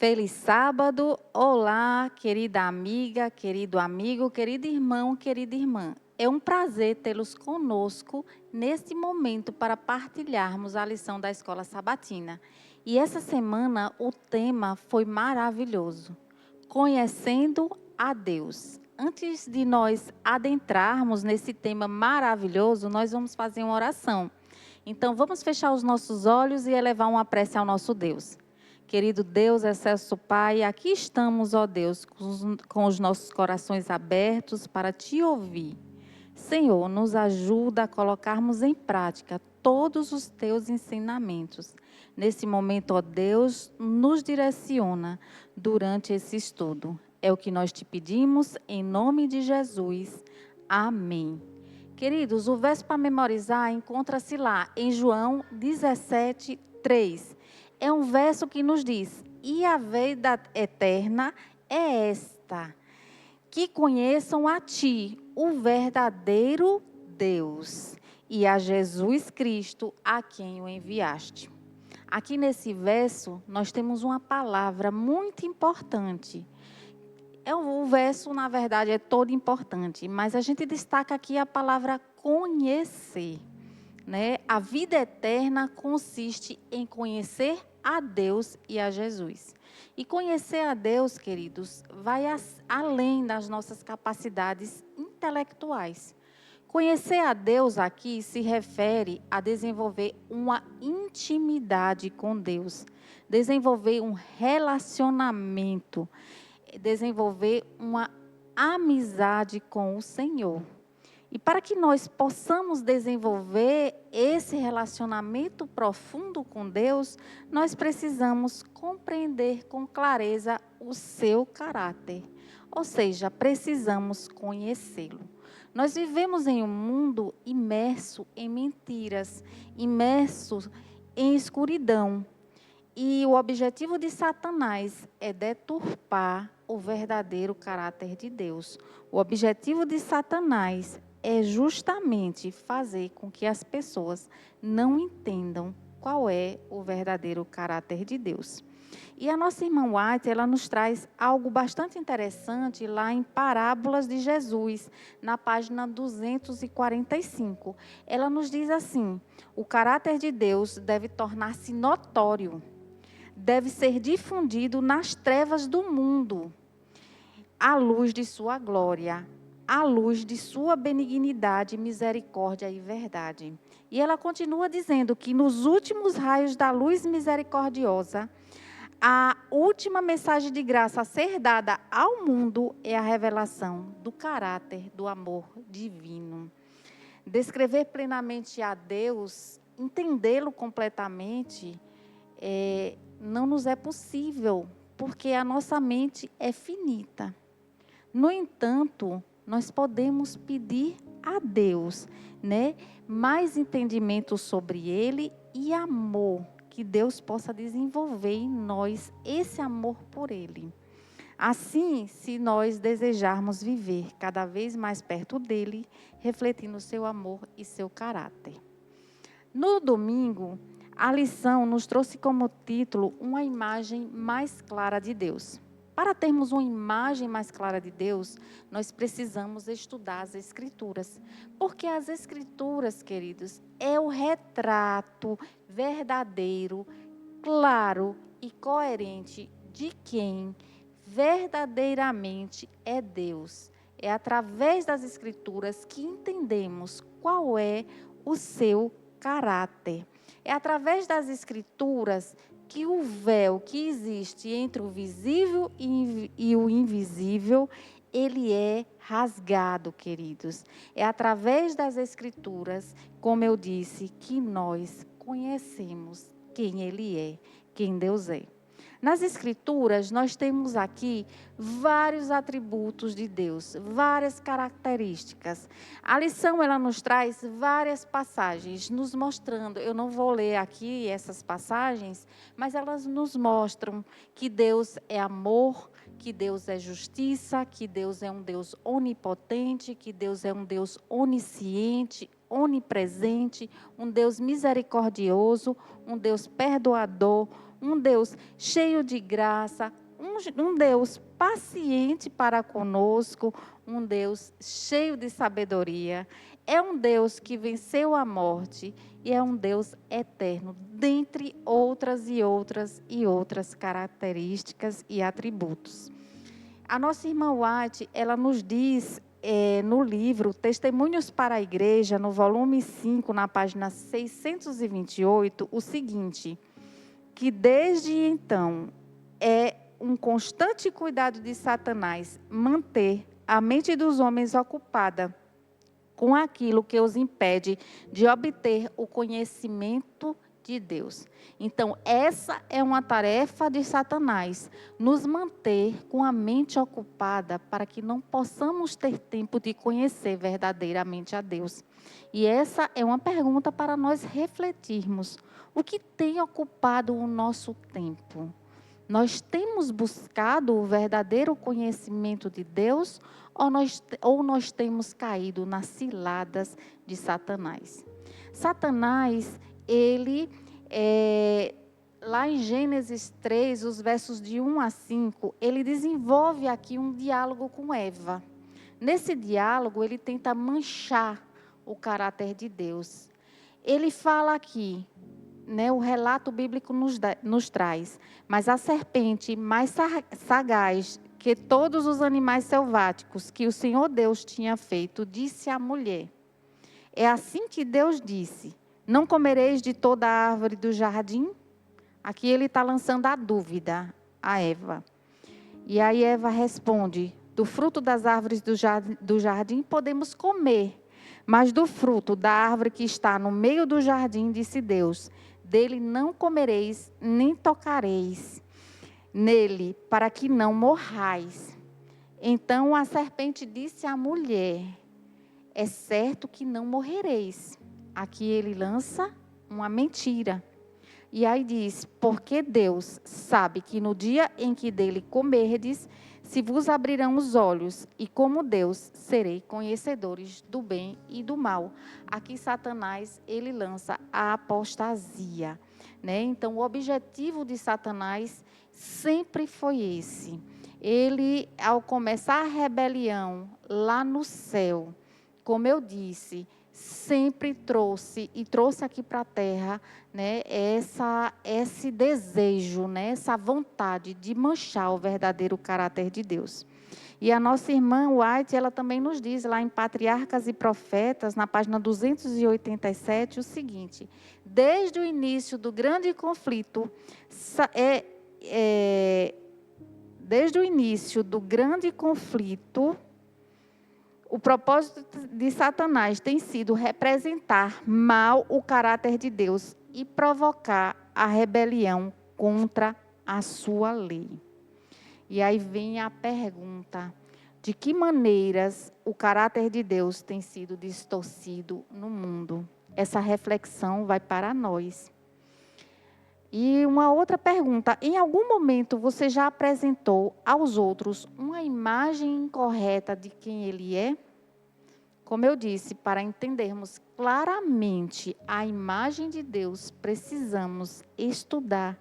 Feliz sábado! Olá, querida amiga, querido amigo, querido irmão, querida irmã. É um prazer tê-los conosco neste momento para partilharmos a lição da Escola Sabatina. E essa semana o tema foi maravilhoso, Conhecendo a Deus. Antes de nós adentrarmos nesse tema maravilhoso, nós vamos fazer uma oração. Então, vamos fechar os nossos olhos e elevar uma prece ao nosso Deus. Querido Deus, excelso Pai, aqui estamos, ó Deus, com os nossos corações abertos para Te ouvir. Senhor, nos ajuda a colocarmos em prática todos os Teus ensinamentos. Nesse momento, ó Deus, nos direciona durante esse estudo. É o que nós te pedimos, em nome de Jesus. Amém. Queridos, o verso para memorizar encontra-se lá em João 17, 3. É um verso que nos diz, e a vida eterna é esta, que conheçam a Ti, o verdadeiro Deus, e a Jesus Cristo, a quem o enviaste. Aqui nesse verso, nós temos uma palavra muito importante. O verso, na verdade, é todo importante, mas a gente destaca aqui a palavra conhecer. Né? A vida eterna consiste em conhecer a Deus e a Jesus. E conhecer a Deus, queridos, vai além das nossas capacidades intelectuais. Conhecer a Deus aqui se refere a desenvolver uma intimidade com Deus, desenvolver um relacionamento, desenvolver uma amizade com o Senhor. E para que nós possamos desenvolver esse relacionamento profundo com Deus, nós precisamos compreender com clareza o seu caráter. Ou seja, precisamos conhecê-lo. Nós vivemos em um mundo imerso em mentiras, imerso em escuridão. E o objetivo de Satanás é deturpar o verdadeiro caráter de Deus. O objetivo de Satanás é justamente fazer com que as pessoas não entendam qual é o verdadeiro caráter de Deus. E a nossa irmã White, ela nos traz algo bastante interessante lá em Parábolas de Jesus, na página 245. Ela nos diz assim, o caráter de Deus deve tornar-se notório, deve ser difundido nas trevas do mundo, à luz de sua glória, à luz de sua benignidade, misericórdia e verdade. E ela continua dizendo que nos últimos raios da luz misericordiosa, a última mensagem de graça a ser dada ao mundo é a revelação do caráter do amor divino. Descrever plenamente a Deus, entendê-lo completamente, não nos é possível, porque a nossa mente é finita. No entanto, nós podemos pedir a Deus, né, mais entendimento sobre Ele e amor, que Deus possa desenvolver em nós esse amor por Ele. Assim, se nós desejarmos viver cada vez mais perto dEle, refletindo seu amor e seu caráter. No domingo, a lição nos trouxe como título uma imagem mais clara de Deus. Para termos uma imagem mais clara de Deus, nós precisamos estudar as Escrituras. Porque as Escrituras, queridos, é o retrato verdadeiro, claro e coerente de quem verdadeiramente é Deus. É através das Escrituras que entendemos qual é o seu caráter. É através das Escrituras que o véu que existe entre o visível e o invisível, ele é rasgado, queridos. É através das Escrituras, como eu disse, que nós conhecemos quem Ele é, quem Deus é. Nas Escrituras, nós temos aqui vários atributos de Deus, várias características. A lição, ela nos traz várias passagens, nos mostrando, eu não vou ler aqui essas passagens, mas elas nos mostram que Deus é amor, que Deus é justiça, que Deus é um Deus onipotente, que Deus é um Deus onisciente, onipresente, um Deus misericordioso, um Deus perdoador, um Deus cheio de graça, um Deus paciente para conosco, um Deus cheio de sabedoria. É um Deus que venceu a morte e é um Deus eterno, dentre outras e outras e outras características e atributos. A nossa irmã White, ela nos diz no livro Testemunhos para a Igreja, no volume 5, na página 628, o seguinte, que desde então é um constante cuidado de Satanás manter a mente dos homens ocupada com aquilo que os impede de obter o conhecimento de Deus. Então, essa é uma tarefa de Satanás, nos manter com a mente ocupada para que não possamos ter tempo de conhecer verdadeiramente a Deus. E essa é uma pergunta para nós refletirmos. O que tem ocupado o nosso tempo? Nós temos buscado o verdadeiro conhecimento de Deus ou nós temos caído nas ciladas de Satanás? Satanás, ele, lá em Gênesis 3, os versos de 1 a 5, ele desenvolve aqui um diálogo com Eva. Nesse diálogo, ele tenta manchar o caráter de Deus. Ele fala aqui, o relato bíblico nos traz, mas a serpente mais sagaz que todos os animais selváticos que o Senhor Deus tinha feito, disse à mulher, é assim que Deus disse, não comereis de toda a árvore do jardim? Aqui ele está lançando a dúvida a Eva. E aí Eva responde, do fruto das árvores do jardim podemos comer, mas do fruto da árvore que está no meio do jardim, disse Deus, dele não comereis, nem tocareis nele, para que não morrais. Então a serpente disse à mulher, é certo que não morrereis. Aqui ele lança uma mentira. E aí diz, porque Deus sabe que no dia em que dele comerdes, se vos abrirão os olhos, e como Deus, serei conhecedores do bem e do mal. Aqui Satanás, ele lança a apostasia, Então, o objetivo de Satanás sempre foi esse. Ele, ao começar a rebelião lá no céu, como eu disse, sempre trouxe aqui para a terra, esse desejo, essa vontade de manchar o verdadeiro caráter de Deus. E a nossa irmã White, ela também nos diz lá em Patriarcas e Profetas, na página 287, o seguinte, desde o início do grande conflito, o propósito de Satanás tem sido representar mal o caráter de Deus e provocar a rebelião contra a sua lei. E aí vem a pergunta, de que maneiras o caráter de Deus tem sido distorcido no mundo? Essa reflexão vai para nós. E uma outra pergunta, em algum momento você já apresentou aos outros uma imagem incorreta de quem ele é? Como eu disse, para entendermos claramente a imagem de Deus, precisamos estudar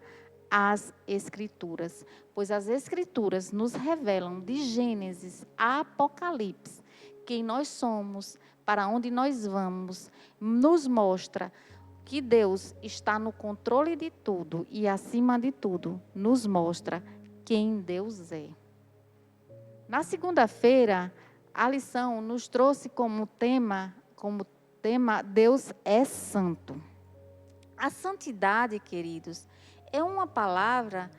as Escrituras, pois as Escrituras nos revelam de Gênesis a Apocalipse quem nós somos, para onde nós vamos, nos mostra que Deus está no controle de tudo e, acima de tudo, nos mostra quem Deus é. Na segunda-feira, a lição nos trouxe como tema Deus é santo. A santidade, queridos, é uma palavra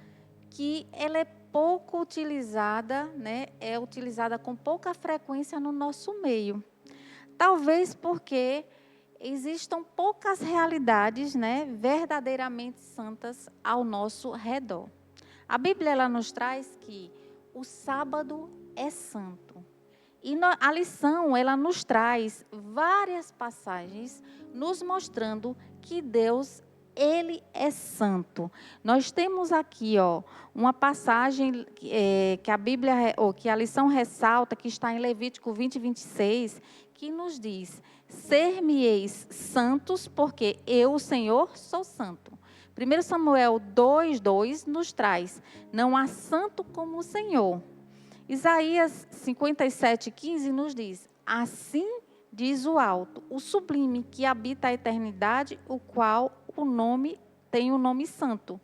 que ela é pouco utilizada, É utilizada com pouca frequência no nosso meio. Talvez porque existam poucas realidades, verdadeiramente santas ao nosso redor. A Bíblia ela nos traz que o sábado é santo. E a lição ela nos traz várias passagens nos mostrando que Deus ele é santo. Nós temos aqui, uma passagem que a Bíblia, que a lição ressalta, que está em Levítico 20, 26, que nos diz: ser-me-eis santos, porque eu, o Senhor, sou santo. 1 Samuel 2:2 nos traz, não há santo como o Senhor. Isaías 57:15 nos diz, assim diz o alto, o sublime, que habita a eternidade, o qual tem o nome santo.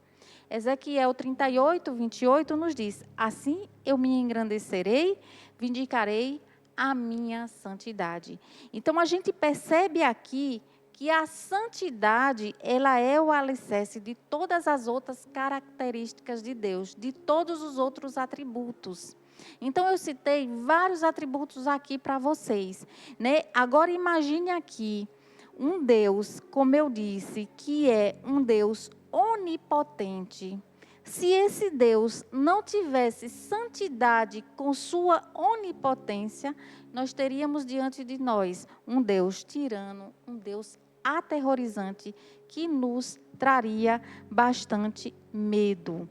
Ezequiel 38:28 nos diz, assim eu me engrandecerei, vindicarei a minha santidade. Então a gente percebe aqui que a santidade, ela é o alicerce de todas as outras características de Deus, de todos os outros atributos. Então eu citei vários atributos aqui para vocês, né? Agora imagine aqui um Deus, como eu disse, que é um Deus onipotente. Se esse Deus não tivesse santidade com sua onipotência, nós teríamos diante de nós um Deus tirano, um Deus aterrorizante, que nos traria bastante medo.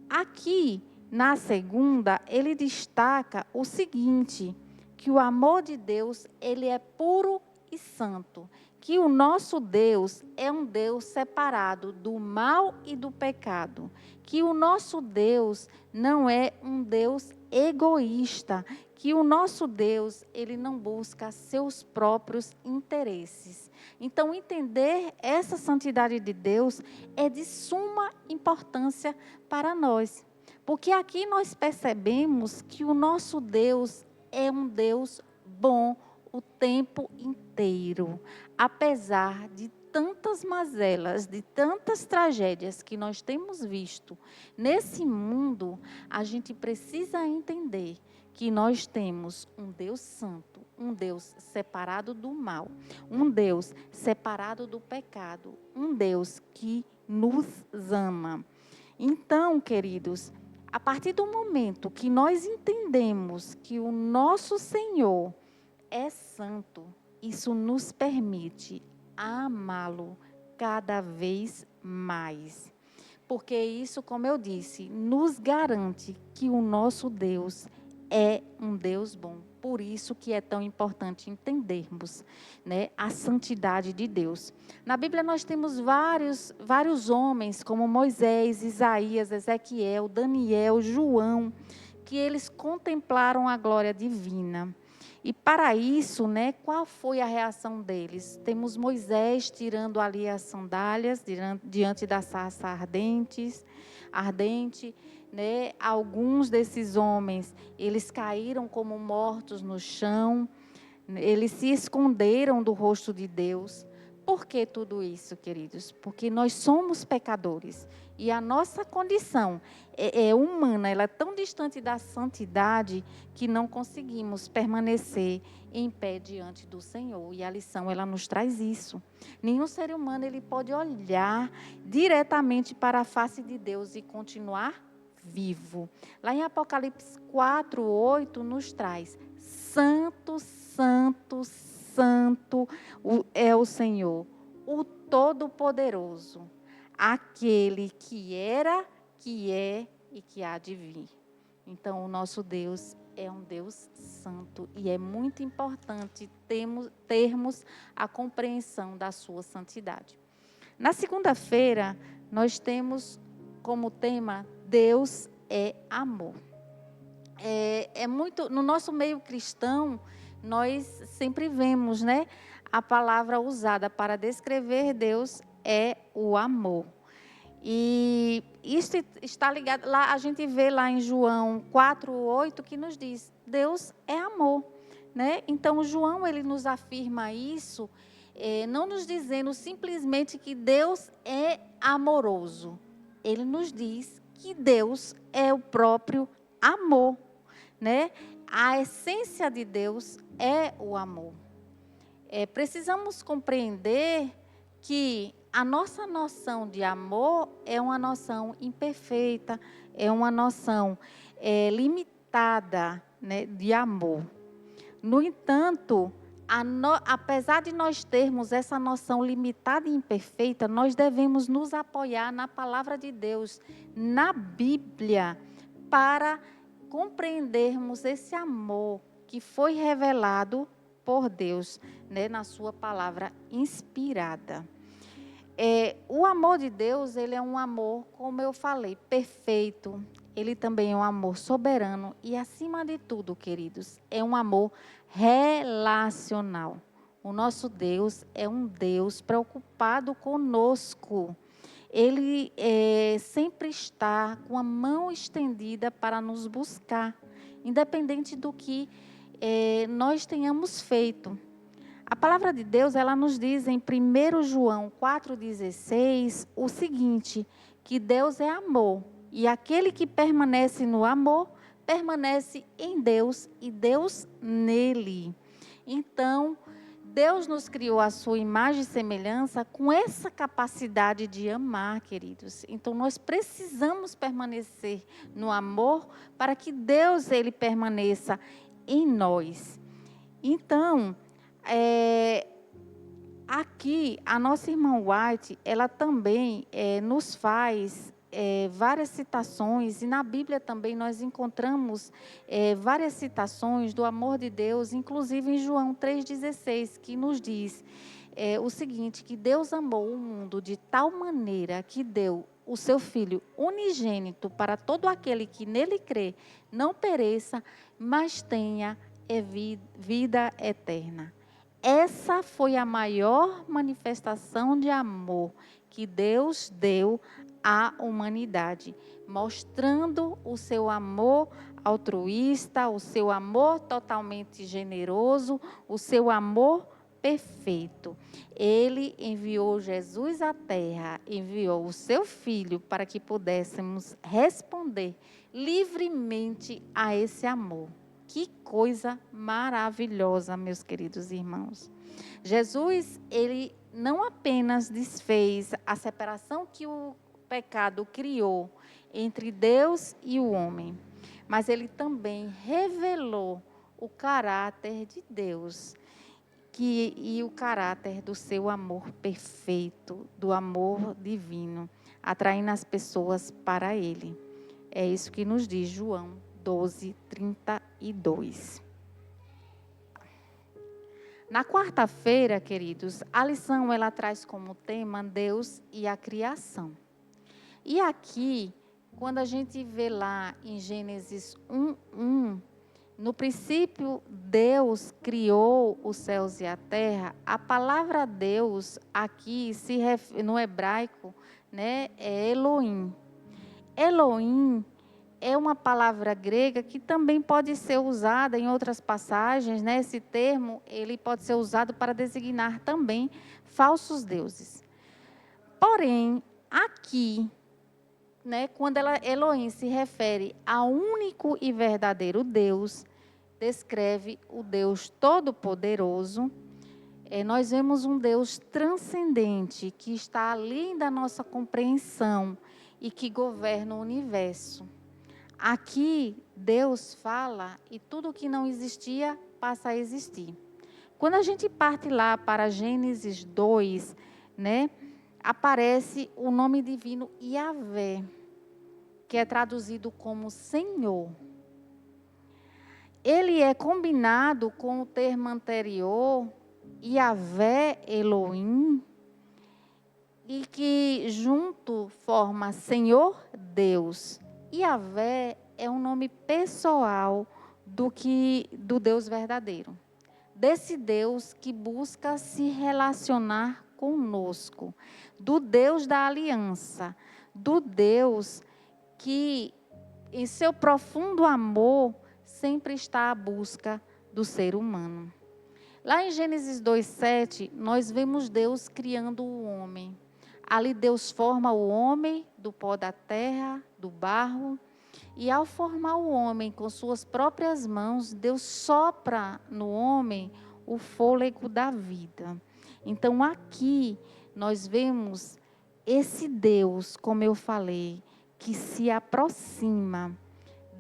Aqui, na segunda, ele destaca o seguinte, que o amor de Deus, ele é puro e santo, que o nosso Deus é um Deus separado do mal e do pecado, que o nosso Deus não é um Deus egoísta, que o nosso Deus, ele não busca seus próprios interesses. Então, entender essa santidade de Deus é de suma importância para nós, porque aqui nós percebemos que o nosso Deus é um Deus bom o tempo inteiro, apesar de tantas mazelas, de tantas tragédias que nós temos visto nesse mundo, a gente precisa entender que nós temos um Deus santo, um Deus separado do mal, um Deus separado do pecado, um Deus que nos ama. Então, queridos, a partir do momento que nós entendemos que o nosso Senhor é santo, isso nos permite amá-lo cada vez mais. Porque isso, como eu disse, nos garante que o nosso Deus é um Deus bom. Por isso que é tão importante entendermos, né, a santidade de Deus. Na Bíblia nós temos vários homens, como Moisés, Isaías, Ezequiel, Daniel, João, que eles contemplaram a glória divina. E para isso, né, qual foi a reação deles? Temos Moisés tirando ali as sandálias diante da sarça ardente, né? Alguns desses homens, eles caíram como mortos no chão, eles se esconderam do rosto de Deus. Por que tudo isso, queridos? Porque nós somos pecadores e a nossa condição é humana, ela é tão distante da santidade que não conseguimos permanecer em pé diante do Senhor. E a lição, ela nos traz isso. Nenhum ser humano ele pode olhar diretamente para a face de Deus e continuar vivo. Lá em Apocalipse 4:8 nos traz: Santo, Santo, Santo é o Senhor, o Todo-Poderoso, aquele que era, que é e que há de vir. Então, o nosso Deus é um Deus santo e é muito importante termos a compreensão da sua santidade. Na segunda-feira, nós temos como tema Deus é amor. No nosso meio cristão, nós sempre vemos, né, a palavra usada para descrever Deus é o amor. E isso está ligado, lá a gente vê lá em João 4:8 que nos diz, Deus é amor, né? Então João ele nos afirma isso, não nos dizendo simplesmente que Deus é amoroso. Ele nos diz que Deus é o próprio amor, né? A essência de Deus é o amor. Precisamos compreender que a nossa noção de amor é uma noção imperfeita, é uma noção limitada, né, de amor. No entanto, apesar de nós termos essa noção limitada e imperfeita, nós devemos nos apoiar na palavra de Deus, na Bíblia, para compreendermos esse amor que foi revelado por Deus, né, na sua palavra inspirada. O amor de Deus, ele é um amor, como eu falei, perfeito. Ele também é um amor soberano e, acima de tudo, queridos, é um amor relacional. O nosso Deus é um Deus preocupado conosco. Ele sempre está com a mão estendida para nos buscar, independente do que nós tenhamos feito. A palavra de Deus, ela nos diz em 1 João 4,16 o seguinte, que Deus é amor, e aquele que permanece no amor, permanece em Deus e Deus nele. Então, Deus nos criou a sua imagem e semelhança com essa capacidade de amar, queridos. Então, nós precisamos permanecer no amor para que Deus, ele permaneça em nós. Então, aqui, a nossa irmã White, ela também nos faz várias citações, e na Bíblia também nós encontramos várias citações do amor de Deus, inclusive em João 3,16, que nos diz o seguinte, que Deus amou o mundo de tal maneira que deu o seu Filho unigênito para todo aquele que nele crê, não pereça, mas tenha vida eterna. Essa foi a maior manifestação de amor que Deus deu à humanidade, mostrando o seu amor altruísta, o seu amor totalmente generoso, o seu amor perfeito. Ele enviou Jesus à terra, enviou o seu Filho para que pudéssemos responder livremente a esse amor. Que coisa maravilhosa, meus queridos irmãos. Jesus, ele não apenas desfez a separação que o pecado criou entre Deus e o homem, mas ele também revelou o caráter de Deus e o caráter do seu amor perfeito, do amor divino, atraindo as pessoas para ele. É isso que nos diz João 12:32. Na quarta-feira, queridos, a lição ela traz como tema Deus e a criação. E aqui, quando a gente vê lá em Gênesis 1:1, no princípio Deus criou os céus e a terra, a palavra Deus aqui no hebraico, né, é Elohim. Elohim é uma palavra grega que também pode ser usada em outras passagens, né? Esse termo, ele pode ser usado para designar também falsos deuses. Porém, aqui, né, quando Elohim se refere ao único e verdadeiro Deus, descreve o Deus Todo-Poderoso, nós vemos um Deus transcendente, que está além da nossa compreensão e que governa o universo. Aqui, Deus fala e tudo que não existia passa a existir. Quando a gente parte lá para Gênesis 2, né, aparece o nome divino Yahvé, que é traduzido como Senhor. Ele é combinado com o termo anterior, Yahvé Elohim, e que junto forma Senhor Deus. Yahvé é um nome pessoal do Deus verdadeiro. Desse Deus que busca se relacionar conosco. Do Deus da aliança. Do Deus que, em seu profundo amor, sempre está à busca do ser humano. Lá em Gênesis 2:7, nós vemos Deus criando o homem. Ali Deus forma o homem do pó da terra, do barro, e ao formar o homem com suas próprias mãos, Deus sopra no homem o fôlego da vida. Então aqui nós vemos esse Deus, como eu falei, que se aproxima.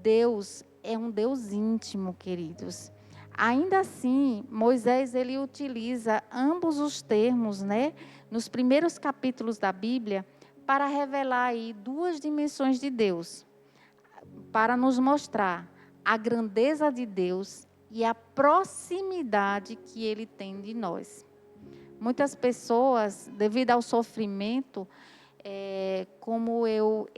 Deus é um Deus íntimo, queridos. Ainda assim, Moisés ele utiliza ambos os termos, né, nos primeiros capítulos da Bíblia, para revelar aí duas dimensões de Deus, para nos mostrar a grandeza de Deus e a proximidade que Ele tem de nós. Muitas pessoas, devido ao sofrimento, como eu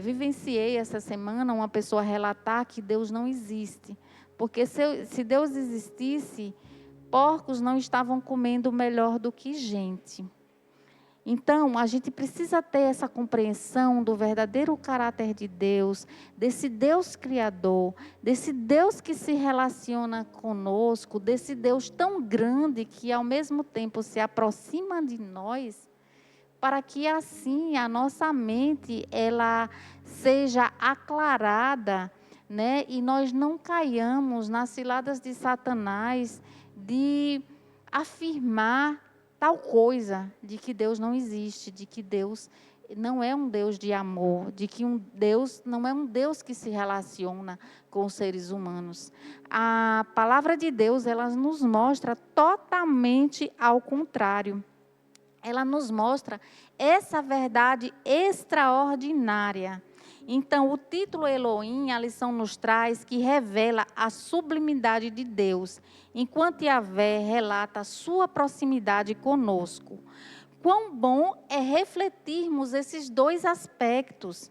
vivenciei essa semana, uma pessoa relatar que Deus não existe. Porque se Deus existisse, porcos não estavam comendo melhor do que gente. Então, a gente precisa ter essa compreensão do verdadeiro caráter de Deus, desse Deus criador, desse Deus que se relaciona conosco, desse Deus tão grande que ao mesmo tempo se aproxima de nós, para que assim a nossa mente ela seja aclarada, né? E nós não caiamos nas ciladas de Satanás de afirmar tal coisa, de que Deus não existe, de que Deus não é um Deus de amor, de que Deus não é um Deus que se relaciona com os seres humanos. A palavra de Deus, ela nos mostra totalmente ao contrário. Ela nos mostra essa verdade extraordinária. Então, o título Elohim, a lição nos traz que revela a sublimidade de Deus, enquanto Yahvé relata a sua proximidade conosco. Quão bom é refletirmos esses dois aspectos.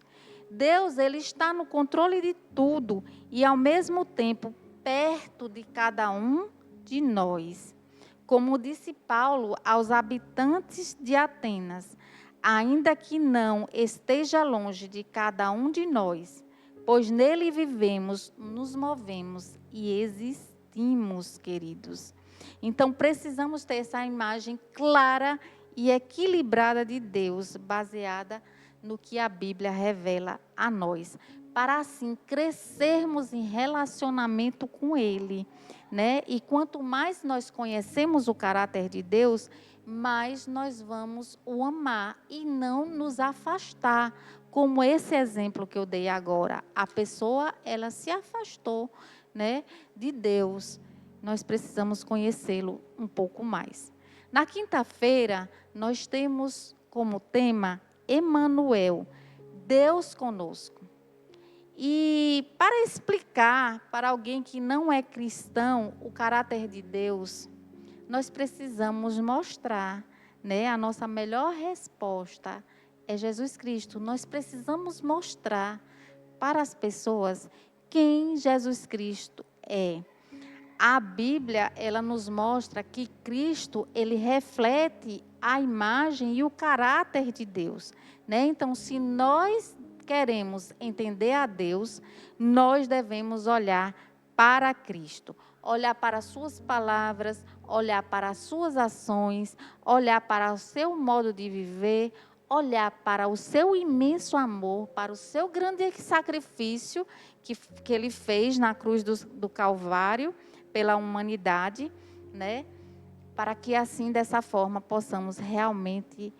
Deus, ele está no controle de tudo e, ao mesmo tempo, perto de cada um de nós. Como disse Paulo aos habitantes de Atenas, ainda que não esteja longe de cada um de nós, pois nele vivemos, nos movemos e existimos, queridos. Então, precisamos ter essa imagem clara e equilibrada de Deus, baseada no que a Bíblia revela a nós, para assim crescermos em relacionamento com Ele, né? E quanto mais nós conhecemos o caráter de Deus, mais nós vamos o amar e não nos afastar, como esse exemplo que eu dei agora. A pessoa, ela se afastou, né, de Deus. Nós precisamos conhecê-lo um pouco mais. Na quinta-feira, nós temos como tema Emanuel, Deus conosco. E para explicar para alguém que não é cristão o caráter de Deus, nós precisamos mostrar, né, a nossa melhor resposta é Jesus Cristo. Nós precisamos mostrar para as pessoas quem Jesus Cristo é. A Bíblia, ela nos mostra que Cristo, ele reflete a imagem e o caráter de Deus, né? Então, se nós queremos entender a Deus, nós devemos olhar para Cristo, olhar para as suas palavras, olhar para as suas ações, olhar para o seu modo de viver, olhar para o seu imenso amor, para o seu grande sacrifício que ele fez na cruz do Calvário, pela humanidade, né? Para que assim, dessa forma, possamos realmente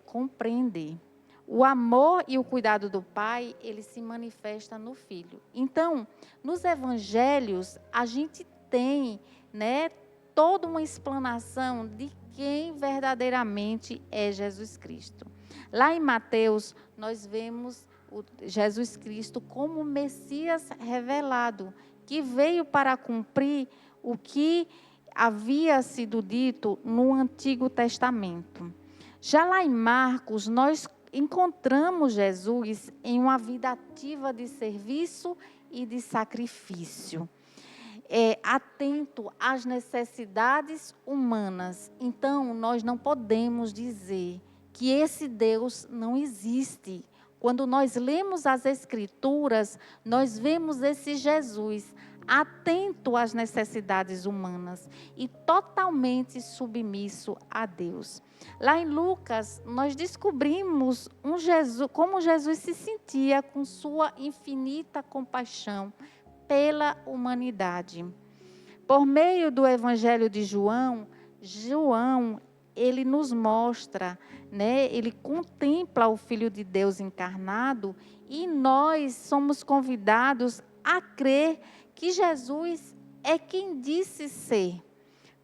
compreender. O amor e o cuidado do Pai, ele se manifesta no Filho. Então, nos evangelhos, a gente tem, né, toda uma explanação de quem verdadeiramente é Jesus Cristo. Lá em Mateus, nós vemos Jesus Cristo como o Messias revelado, que veio para cumprir o que havia sido dito no Antigo Testamento. Já lá em Marcos, nós encontramos Jesus em uma vida ativa de serviço e de sacrifício, atento às necessidades humanas. Então, nós não podemos dizer que esse Deus não existe. Quando nós lemos as Escrituras, nós vemos esse Jesus atento às necessidades humanas e totalmente submisso a Deus. Lá em Lucas, nós descobrimos como Jesus se sentia com sua infinita compaixão pela humanidade. Por meio do Evangelho de João, ele nos mostra, né? Ele contempla o Filho de Deus encarnado e nós somos convidados a crer que Jesus é quem disse ser,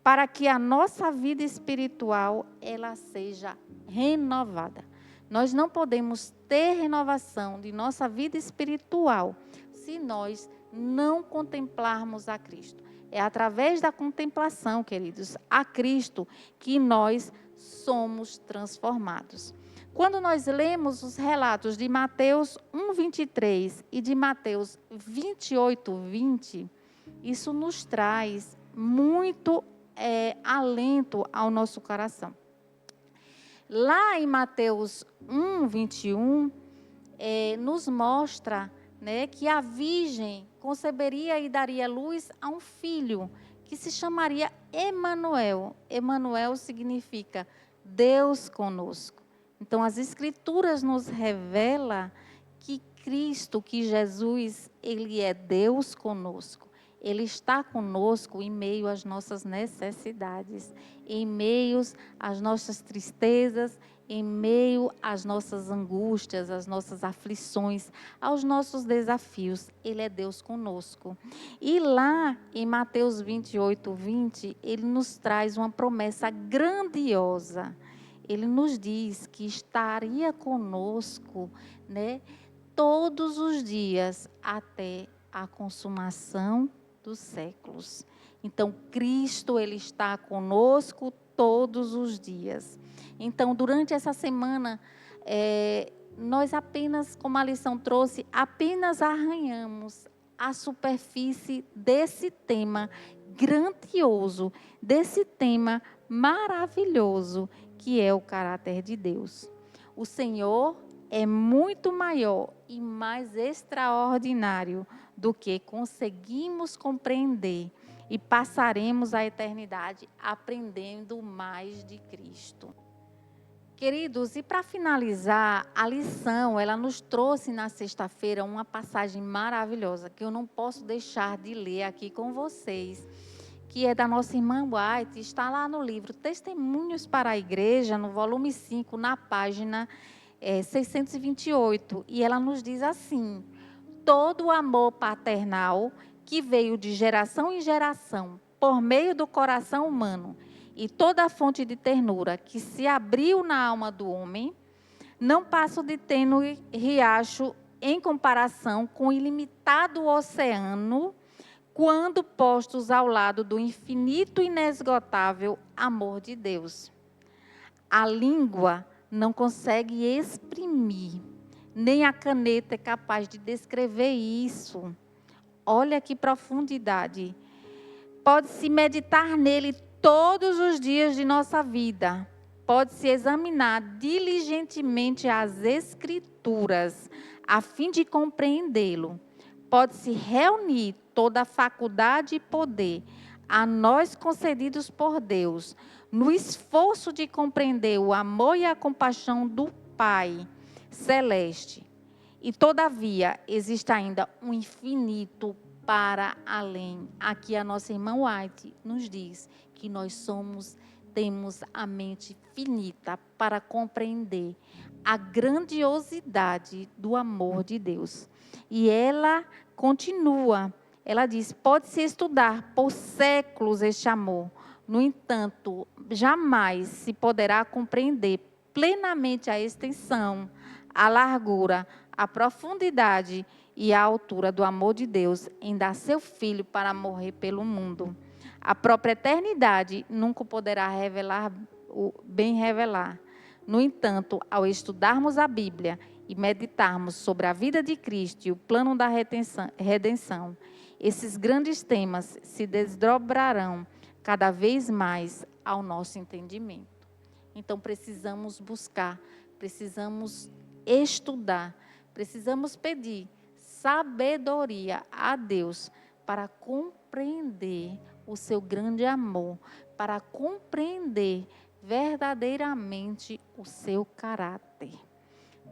para que a nossa vida espiritual ela seja renovada. Nós não podemos ter renovação de nossa vida espiritual se nós não contemplarmos a Cristo. É através da contemplação, queridos, a Cristo que nós somos transformados. Quando nós lemos os relatos de Mateus 1:23 e de Mateus 28:20, isso nos traz muito alento ao nosso coração. Lá em Mateus 1:21, nos mostra, né, que a virgem conceberia e daria luz a um filho, que se chamaria Emanuel. Emanuel significa Deus conosco. Então, as Escrituras nos revelam que Cristo, que Jesus, Ele é Deus conosco. Ele está conosco em meio às nossas necessidades, em meio às nossas tristezas, em meio às nossas angústias, às nossas aflições, aos nossos desafios. Ele é Deus conosco. E lá em Mateus 28:20, ele nos traz uma promessa grandiosa. Ele nos diz que estaria conosco, né, todos os dias até a consumação dos séculos. Então, Cristo, Ele está conosco todos os dias. Então, durante essa semana, nós apenas, como a lição trouxe, apenas arranhamos a superfície desse tema grandioso, desse tema maravilhoso, que é o caráter de Deus. O Senhor é muito maior e mais extraordinário do que conseguimos compreender, e passaremos a eternidade aprendendo mais de Cristo. Queridos, e para finalizar, a lição, ela nos trouxe na sexta-feira uma passagem maravilhosa, que eu não posso deixar de ler aqui com vocês, que é da nossa irmã White, está lá no livro Testemunhos para a Igreja, no volume 5, na página 628, e ela nos diz assim: todo o amor paternal que veio de geração em geração, por meio do coração humano, e toda a fonte de ternura que se abriu na alma do homem, não passa de tênue riacho em comparação com o ilimitado oceano, quando postos ao lado do infinito e inesgotável amor de Deus. A língua não consegue exprimir, nem a caneta é capaz de descrever isso. Olha que profundidade. Pode-se meditar nele todos os dias de nossa vida. Pode-se examinar diligentemente as Escrituras, a fim de compreendê-lo. Pode-se reunir toda a faculdade e poder a nós concedidos por Deus, no esforço de compreender o amor e a compaixão do Pai celeste. E, todavia, existe ainda um infinito para além. Aqui a nossa irmã White nos diz que nós temos a mente finita para compreender a grandiosidade do amor de Deus. E ela continua, ela diz: pode-se estudar por séculos este amor, no entanto, jamais se poderá compreender plenamente a extensão, a largura, a profundidade e a altura do amor de Deus em dar seu Filho para morrer pelo mundo. A própria eternidade nunca poderá bem revelar. No entanto, ao estudarmos a Bíblia e meditarmos sobre a vida de Cristo e o plano da redenção, esses grandes temas se desdobrarão cada vez mais ao nosso entendimento. Então, precisamos buscar, precisamos estudar, precisamos pedir sabedoria a Deus para compreender o seu grande amor, para compreender verdadeiramente o seu caráter.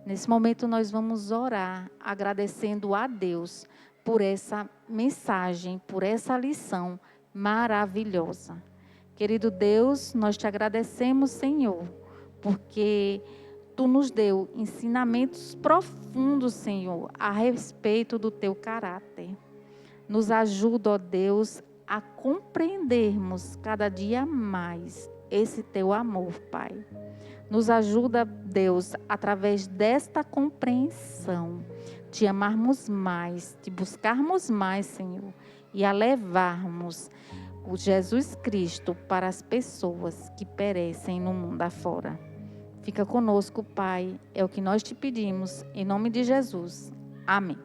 Nesse momento nós vamos orar agradecendo a Deus por essa mensagem, por essa lição maravilhosa. Querido Deus, nós te agradecemos, Senhor, porque Tu nos deu ensinamentos profundos, Senhor, a respeito do Teu caráter. Nos ajuda, ó Deus, a compreendermos cada dia mais esse teu amor, Pai. Nos ajuda, Deus, através desta compreensão, te amarmos mais, te buscarmos mais, Senhor, e a levarmos o Jesus Cristo para as pessoas que perecem no mundo afora. Fica conosco, Pai, é o que nós te pedimos, em nome de Jesus. Amém.